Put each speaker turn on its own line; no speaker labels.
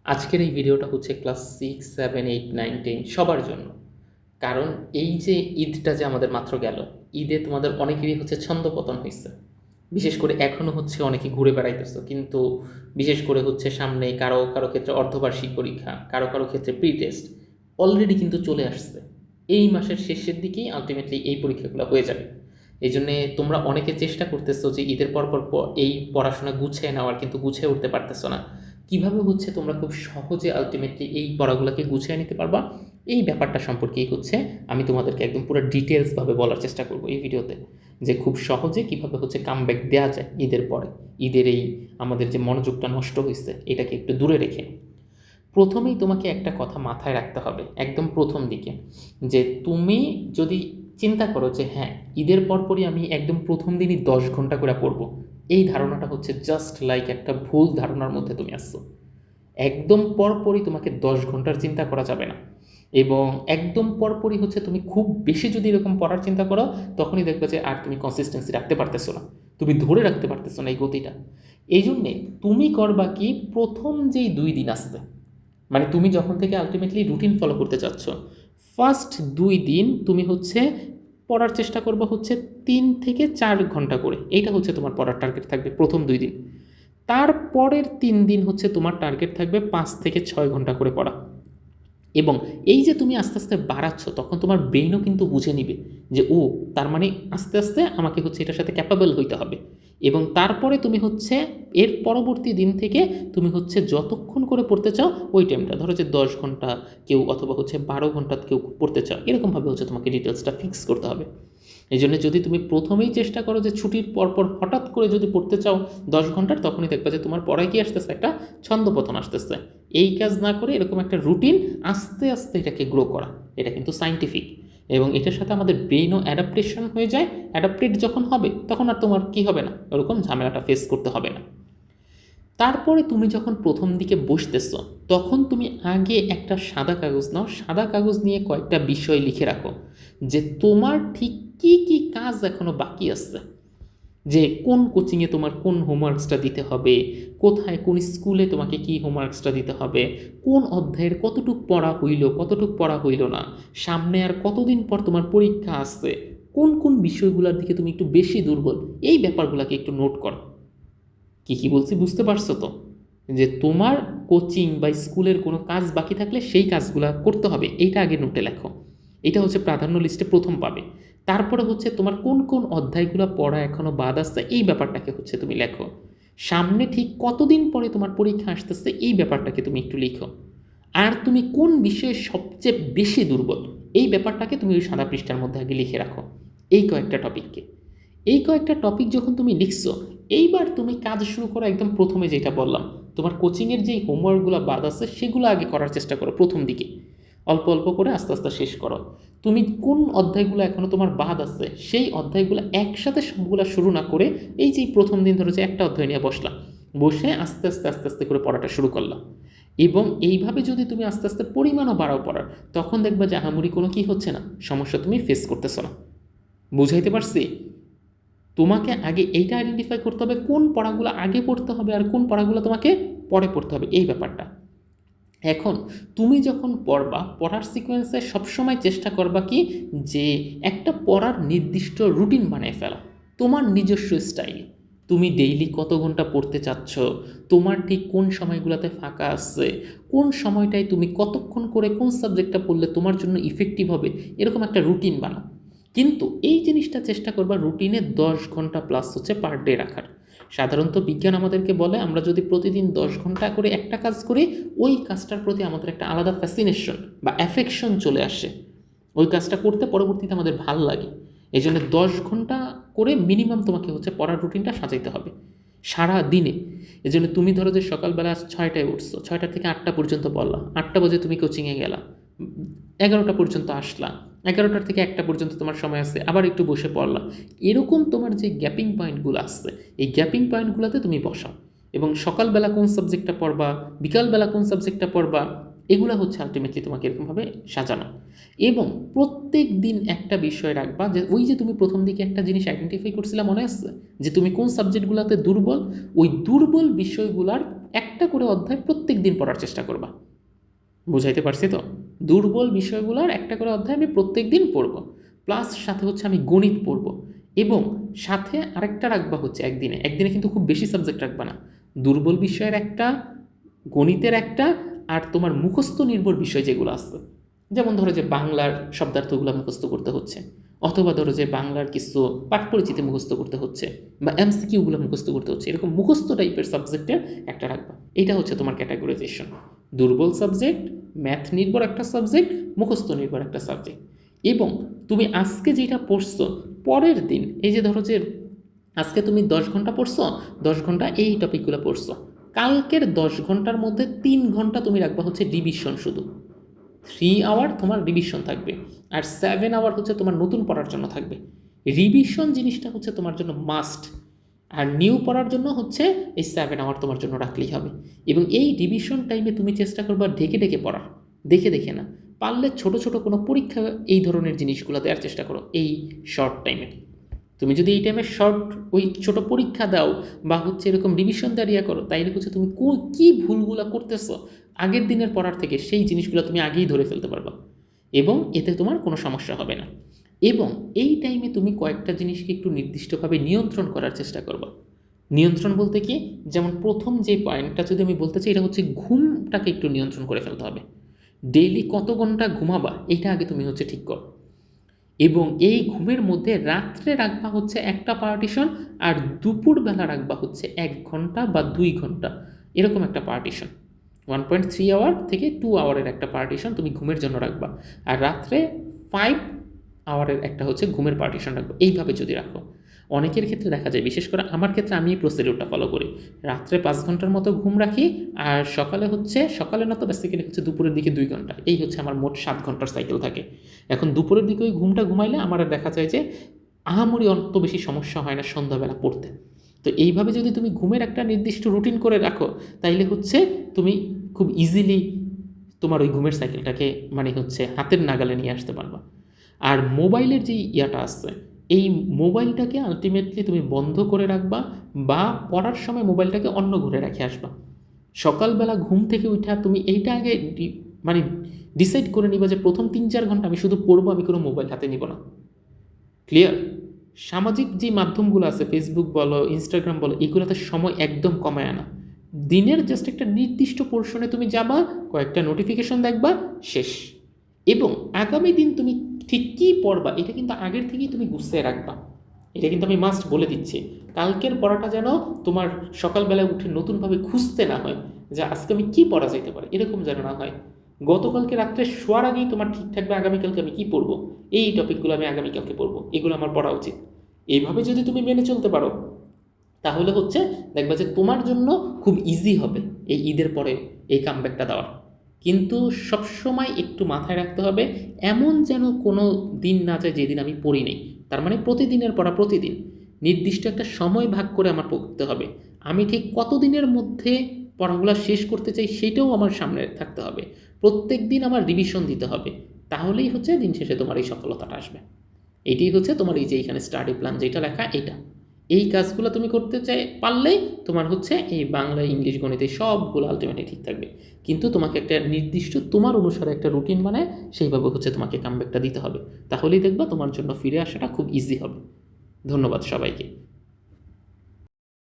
আজকের এই ভিডিওটা হচ্ছে ক্লাস 6, 7, 8, 9, 10 সবার জন্য। কারণ এই যে ঈদটা যে আমাদের মাত্র গেল, ঈদে তোমাদের অনেকেরই হচ্ছে ছন্দপতন হয়েছে। বিশেষ করে এখনও হচ্ছে অনেকে ঘুরে বেড়াইতেছো, কিন্তু বিশেষ করে হচ্ছে সামনে কারো কারো ক্ষেত্রে অর্ধবার্ষিক পরীক্ষা, কারো কারো ক্ষেত্রে প্রি টেস্ট অলরেডি কিন্তু চলে আসছে। এই মাসের শেষের দিকেই আলটিমেটলি এই পরীক্ষাগুলো হয়ে যাবে। এই জন্যে তোমরা অনেকে চেষ্টা করতেছো যে ঈদের পর এই পড়াশোনা গুছিয়ে নেওয়ার, কিন্তু গুছিয়ে উঠতে পারতেছো না। কিভাবে হচ্ছে তোমরা খুব সহজে আলটিমেটলি এই পড়াগুলোকে গুছিয়ে নিতে পারবা, এই ব্যাপারটা সম্পর্কেই হচ্ছে আমি তোমাদেরকে একদম পুরো ডিটেলসভাবে বলার চেষ্টা করব এই ভিডিওতে, যে খুব সহজে কিভাবে হচ্ছে কামব্যাক দেওয়া যায় ঈদের পরে। ঈদের এই আমাদের যে মনোযোগটা নষ্ট হয়েছে এটাকে একটু দূরে রেখে প্রথমেই তোমাকে একটা কথা মাথায় রাখতে হবে একদম প্রথম দিকে, যে তুমি যদি চিন্তা করো যে হ্যাঁ ঈদের পরপরই আমি একদম প্রথম দিনই 10 ঘন্টা করে পড়বো, এই ধারণাটা হচ্ছে জাস্ট লাইক একটা ভুল ধারণার মধ্যে তুমি আসছো। একদম পরপরই তোমাকে 10 ঘন্টার চিন্তা করা যাবে না, এবং একদম পরপরই হচ্ছে তুমি খুব বেশি যদি এরকম পড়ার চিন্তা করো, তখনই দেখবে যে আর তুমি কনসিস্টেন্সি রাখতে পারতেছো না, তুমি ধরে রাখতে পারতেছো না এই গতিটা। এই জন্যে তুমি করবা কি, প্রথম যেই 2 দিন আসতে, মানে তুমি যখন থেকে আলটিমেটলি রুটিন ফলো করতে চাচ্ছ, ফার্স্ট 2 দিন তুমি হচ্ছে পড়ার চেষ্টা করবা হচ্ছে 3 থেকে 4 ঘন্টা করে। এইটা হচ্ছে তোমার পড়ার টার্গেট থাকবে প্রথম 2 দিন। তারপরের 3 দিন হচ্ছে তোমার টার্গেট থাকবে 5 থেকে 6 ঘন্টা করে পড়া। এবং এই যে তুমি আস্তে আস্তে বাড়াচ্ছ, তখন তোমার ব্রেইনও কিন্তু বুঝে নিবে যে ও, তার মানে আস্তে আস্তে আমাকে হচ্ছে এটার সাথে ক্যাপাবল হইতে হবে। এবং তারপরে তুমি হচ্ছে এর পরবর্তী দিন থেকে তুমি হচ্ছে যতক্ষণ করে পড়তে চাও ওই টাইমটা ধরো, যে 10 ঘন্টা কেউ, অথবা হচ্ছে 12 ঘন্টা কেউ পড়তে চাও, এরকমভাবে হচ্ছে তোমাকে ডিটেলসটা ফিক্স করতে হবে। এই জন্য যদি তুমি প্রথমেই চেষ্টা করো যে ছুটির পরপর হঠাৎ করে যদি পড়তে চাও 10 ঘন্টার, তখনই দেখবে যে তোমার পড়ায় কি আসতেছে, একটা ছন্দপতন আসতেছে। এই কাজ না করে এরকম একটা রুটিন আস্তে আস্তে এটাকে গ্রো করা, এটা কিন্তু সাইন্টিফিক। এবং এটার সাথে আমাদের ব্রেইনও অ্যাডাপ্টেশন হয়ে যায়। অ্যাডাপ্টেড যখন হবে তখন আর তোমার কি হবে না, ওরকম ঝামেলাটা ফেস করতে হবে না। তারপরে তুমি যখন প্রথম দিকে বসতেছ, তখন তুমি আগে একটা সাদা কাগজ নাও, সাদা কাগজ নিয়ে কয়েকটা বিষয় লিখে রাখো যে তোমার ঠিক কি কি কাজ এখনো বাকি আছে, যে কোন কোচিংয়ে তোমার কোন হোমওয়ার্কসটা দিতে হবে, কোথায় কোন স্কুলে তোমাকে কি হোমওয়ার্কসটা দিতে হবে, কোন অধ্যায়ের কতটুক পড়া হইল কতটুক পড়া হইল না, সামনে আর কতদিন পর তোমার পরীক্ষা আসছে, কোন কোন বিষয়গুলোর দিকে তুমি একটু বেশি দুর্বল, এই ব্যাপারগুলোকে একটু নোট করো। কী কী বলছি বুঝতে পারছো তো? যে তোমার কোচিং বা স্কুলের কোনো কাজ বাকি থাকলে সেই কাজগুলো করতে হবে, এইটা আগে নোটে লেখো। এটা হচ্ছে প্রাধান্য লিস্টে প্রথম পাবে। তারপরে হচ্ছে তোমার কোন কোন অধ্যায়গুলো পড়া এখনও বাদ আসছে, এই ব্যাপারটাকে হচ্ছে তুমি লেখো। সামনে ঠিক কতদিন পরে তোমার পরীক্ষা আসতেছে, এই ব্যাপারটাকে তুমি একটু লিখো। আর তুমি কোন বিষয়ে সবচেয়ে বেশি দুর্বল, এই ব্যাপারটাকে তুমি ওই সাদা পৃষ্ঠার মধ্যে আগে লিখে রাখো। এই কয়েকটা টপিককে, এই কয়েকটা টপিক যখন তুমি লিখছো, এইবার তুমি কাজ শুরু করো একদম প্রথমে যেটা বললাম, তোমার কোচিংয়ের যেই হোমওয়ার্কগুলো বাদ আছে সেগুলো আগে করার চেষ্টা করো প্রথম দিকে। অল্প অল্প করে আস্তে আস্তে শেষ করো। তুমি কোন অধ্যায়গুলো এখনও তোমার বাদ আছে সেই অধ্যায়গুলো একসাথে সবগুলো শুরু না করে, এই যে প্রথম দিন ধরে যে একটা অধ্যায় নিয়ে বসলাম, বসে আস্তে আস্তে আস্তে আস্তে করে পড়াটা শুরু করলাম। এবং এইভাবে যদি তুমি আস্তে আস্তে পরিমাণও বাড়াও পড়ার, তখন দেখবা যে আহামরি কোনো কি হচ্ছে না, সমস্যা তুমি ফেস করতেছো না। বুঝাইতে পারছি? তোমাকে আগে এইটা আইডেন্টিফাই করতে হবে কোন পড়াগুলো আগে পড়তে হবে আর কোন পড়াগুলো তোমাকে পরে পড়তে হবে, এই ব্যাপারটা। এখন তুমি যখন পড়বা, পড়ার সিকোয়েন্সে সবসময় চেষ্টা করবা কি, যে একটা পড়ার নির্দিষ্ট রুটিন বানিয়ে ফেলা, তোমার নিজস্ব স্টাইল। তুমি ডেইলি কত ঘন্টা পড়তে চাচ্ছ, তোমার ঠিক কোন সময়গুলোতে ফাঁকা আসছে, কোন সময়টায় তুমি কতক্ষণ করে কোন সাবজেক্টটা পড়লে তোমার জন্য ইফেক্টিভ হবে, এরকম একটা রুটিন বানাও। কিন্তু এই জিনিসটা চেষ্টা করবা রুটিনে 10 ঘন্টা প্লাস হচ্ছে পার ডে রাখার। সাধারণত বিজ্ঞান আমাদেরকে বলে আমরা যদি প্রতিদিন 10 ঘন্টা করে একটা কাজ করি, ওই কাজটার প্রতি আমাদের একটা আলাদা ফ্যাসিনেশন বা অ্যাফেকশন চলে আসে, ওই কাজটা করতে পরবর্তীতে আমাদের ভাল লাগে। এই জন্য 10 ঘন্টা করে মিনিমাম তোমাকে হচ্ছে পড়ার রুটিনটা সাজাইতে হবে সারা দিনে। এই জন্য তুমি ধরো যে সকালবেলা 6টায় উঠছো, 6টা থেকে 8টা পর্যন্ত পড়লা, 8টা বাজে তুমি কোচিংয়ে গেলা, 11টা পর্যন্ত আসলা, 11টার থেকে 1টা পর্যন্ত তোমার সময় আছে, আবার একটু বসে পড়লা। এরকম তোমার যে গ্যাপিং পয়েন্টগুলো আসছে, এই গ্যাপিং পয়েন্টগুলোতে তুমি বসাও। এবং সকালবেলা কোন সাবজেক্টটা পড়বা, বিকালবেলা কোন সাবজেক্টটা পড়বা, এগুলো হচ্ছে আলটিমেটলি তোমাকে এরকমভাবে সাজানো। এবং প্রত্যেক দিন একটা বিষয় রাখবা, যে ওই যে তুমি প্রথম দিকে একটা জিনিস আইডেন্টিফাই করছিলা মনে আসছে, যে তুমি কোন সাবজেক্টগুলোতে দুর্বল, ওই দুর্বল বিষয়গুলোর একটা করে অধ্যায় প্রত্যেক দিন পড়ার চেষ্টা করবা। বুঝাইতে পারছি তো? দুর্বল বিষয়গুলোর একটা করে অধ্যায় আমি প্রত্যেক দিন পড়ব, প্লাস সাথে হচ্ছে আমি গণিত পড়ব, এবং সাথে আরেকটা রাখবা হচ্ছে একদিনে একদিনে কিন্তু খুব বেশি সাবজেক্ট রাখবা না, দুর্বল বিষয়ের একটা, গণিতের একটা, আর তোমার মুখস্থ নির্ভর বিষয় যেগুলো আছে, যেমন ধরো যে বাংলার শব্দার্থগুলো মুখস্থ করতে হচ্ছে, অথবা ধরো যে বাংলার কিছু পাঠ পরিচিতি মুখস্থ করতে হচ্ছে, বা এমসিকিউগুলো মুখস্থ করতে হচ্ছে, এরকম মুখস্থ টাইপের সাবজেক্টের একটা রাখবা। এটা হচ্ছে তোমার ক্যাটাগরাইজেশন। দুর্বল সাবজেক্ট, ম্যাথ নির্ভর একটা সাবজেক্ট, মুখস্থ নির্ভর একটা সাবজেক্ট। এবং তুমি আজকে যেটা পড়ছো, পরের দিন এই যে ধরো যে আজকে তুমি 10 ঘন্টা পড়ছো, 10 ঘন্টা এই টপিকগুলো পড়ছো, কালকের 10 ঘন্টার মধ্যে 3 ঘন্টা তুমি রাখবা হচ্ছে রিভিশন, শুধু 3 আওয়ার তোমার রিভিশন থাকবে, আর 7 আওয়ার হচ্ছে তোমার নতুন পড়ার জন্য থাকবে। রিভিশন জিনিসটা হচ্ছে তোমার জন্য মাস্ট, আর নিউ পড়ার জন্য হচ্ছে এই 7 আওয়ার তোমার জন্য রাখলেই হবে। এবং এই রিভিশন টাইমে তুমি চেষ্টা করবা ঢেকে ঢেকে পড়ার, দেখে দেখে না, পারলে ছোট ছোট কোনো পরীক্ষা এই ধরনের জিনিসগুলো দেওয়ার চেষ্টা করো এই শর্ট টাইমে। তুমি যদি এই টাইমে শর্ট ওই ছোট পরীক্ষা দাও বা হচ্ছে এরকম রিভিশন দাঁড়িয়ে করো, তাইলে হচ্ছে তুমি কী ভুলগুলো করতেছো আগের দিনের পড়ার থেকে, সেই জিনিসগুলো তুমি আগেই ধরে ফেলতে পারবা, এবং এতে তোমার কোনো সমস্যা হবে না। এবং এই টাইমে তুমি কয়েকটা জিনিসকে একটু নির্দিষ্টভাবে নিয়ন্ত্রণ করার চেষ্টা করবা। নিয়ন্ত্রণ বলতে কি, যেমন প্রথম যে পয়েন্টটা যদি আমি বলতে চাই, এটা হচ্ছে ঘুমটাকে একটু নিয়ন্ত্রণ করে ফেলতে হবে। ডেইলি কত ঘন্টা ঘুমাবা এটা আগে তুমি হচ্ছে ঠিক করো, এবং এই ঘুমের মধ্যে রাত্রে রাখবা হচ্ছে একটা পার্টিশন, আর দুপুরবেলা রাখবা হচ্ছে 1 ঘন্টা বা 2 ঘন্টা, এরকম একটা পার্টিশন। 1.3 আওয়ার থেকে 2 আওয়ারের একটা পার্টিশন তুমি ঘুমের জন্য রাখবা, আর রাত্রে 5 আওয়ারের একটা হচ্ছে ঘুমের পার্টিশন রাখবো। এইভাবে যদি রাখো, অনেকের ক্ষেত্রে দেখা যায়, বিশেষ করে আমার ক্ষেত্রে আমি এই প্রসিডিউরটা ফলো করি, রাত্রে 5 ঘন্টার মতো ঘুম রাখি, আর সকালে না তো বেসিক্যালি হচ্ছে দুপুরের দিকে 2 ঘন্টা, এই হচ্ছে আমার মোট 7 ঘন্টার সাইকেল থাকে। এখন দুপুরের দিকে ওই ঘুমটা ঘুমাইলে আমার দেখা যায় যে আহামরি অত বেশি সমস্যা হয় না সন্ধ্যাবেলা পড়তে। তো এইভাবে যদি তুমি ঘুমের একটা নির্দিষ্ট রুটিন করে রাখো, তাইলে হচ্ছে তুমি খুব ইজিলি তোমার ওই ঘুমের সাইকেলটাকে মানে হচ্ছে হাতের নাগালে নিয়ে আসতে পারবা। আর মোবাইলের যে ইয়াটা আছে, এই মোবাইলটাকে আলটিমেটলি তুমি বন্ধ করে রাখবা, বা পড়ার সময় মোবাইলটাকে অন্য ঘরে রেখে আসবা। সকালবেলা ঘুম থেকে উঠা তুমি এইটা আগে মানে ডিসাইড করে নিবা যে প্রথম 3-4 ঘন্টা আমি শুধু পড়বো, আমি কোনো মোবাইল হাতে নিব না। ক্লিয়ার? সামাজিক যে মাধ্যমগুলো আছে, ফেসবুক বলো, ইনস্টাগ্রাম বলো, এগুলোতে সময় একদম কমায় আনা। দিনের জাস্ট একটা নির্দিষ্ট পোর্শনে তুমি যাবা, কয়েকটা নোটিফিকেশন দেখবা, শেষ। এবং আগামী দিন তুমি ঠিক কী পড়বা এটা কিন্তু আগের থেকেই তুমি গুছিয়ে রাখবা। এটা কিন্তু আমি মাস্ট বলে দিচ্ছি, কালকের পড়াটা যেন তোমার সকালবেলায় উঠে নতুনভাবে খুঁজতে না হয় যে আজকে আমি কী পড়া যেতে পারে, এরকম যেন না হয়। গতকালকে রাত্রে শোয়ার আগেই তোমার ঠিক থাকবে আগামীকালকে আমি কী পড়বো, এই টপিকগুলো আমি আগামীকালকে পড়বো, এগুলো আমার পড়া উচিত। এইভাবে যদি তুমি মেনে চলতে পারো, তাহলে হচ্ছে দেখবা যে তোমার জন্য খুব ইজি হবে এই ঈদের পরে এই কামব্যাকটা দেওয়ার। কিন্তু সবসময় একটু মাথায় রাখতে হবে, এমন যেন কোনো দিন না যায় যেদিন আমি পড়ি নেই। তার মানে প্রতিদিনের পড়া প্রতিদিন, নির্দিষ্ট একটা সময় ভাগ করে আমার পড়তে হবে। আমি ঠিক কত দিনের মধ্যে পড়াগুলো শেষ করতে চাই সেটাও আমার সামনে থাকতে হবে। প্রত্যেক দিন আমার রিভিশন দিতে হবে, তাহলেই হচ্ছে দিন শেষে তোমার এই সফলতাটা আসবে। এটাই হচ্ছে তোমার এই যে এইখানে স্টাডি প্ল্যান যেটা লেখা, এটা এই কাজগুলো তুমি করতে চাই পারলেই তোমার হচ্ছে এই বাংলা, ইংলিশ, গণিতে সবগুলো আলটিমেটলি ঠিক থাকবে। কিন্তু তোমাকে একটা নির্দিষ্ট তোমার অনুসারে একটা রুটিন বানায় সেইভাবে হচ্ছে তোমাকে কামব্যাকটা দিতে হবে, তাহলেই দেখবা তোমার জন্য ফিরে আসাটা খুব ইজি হবে। ধন্যবাদ সবাইকে।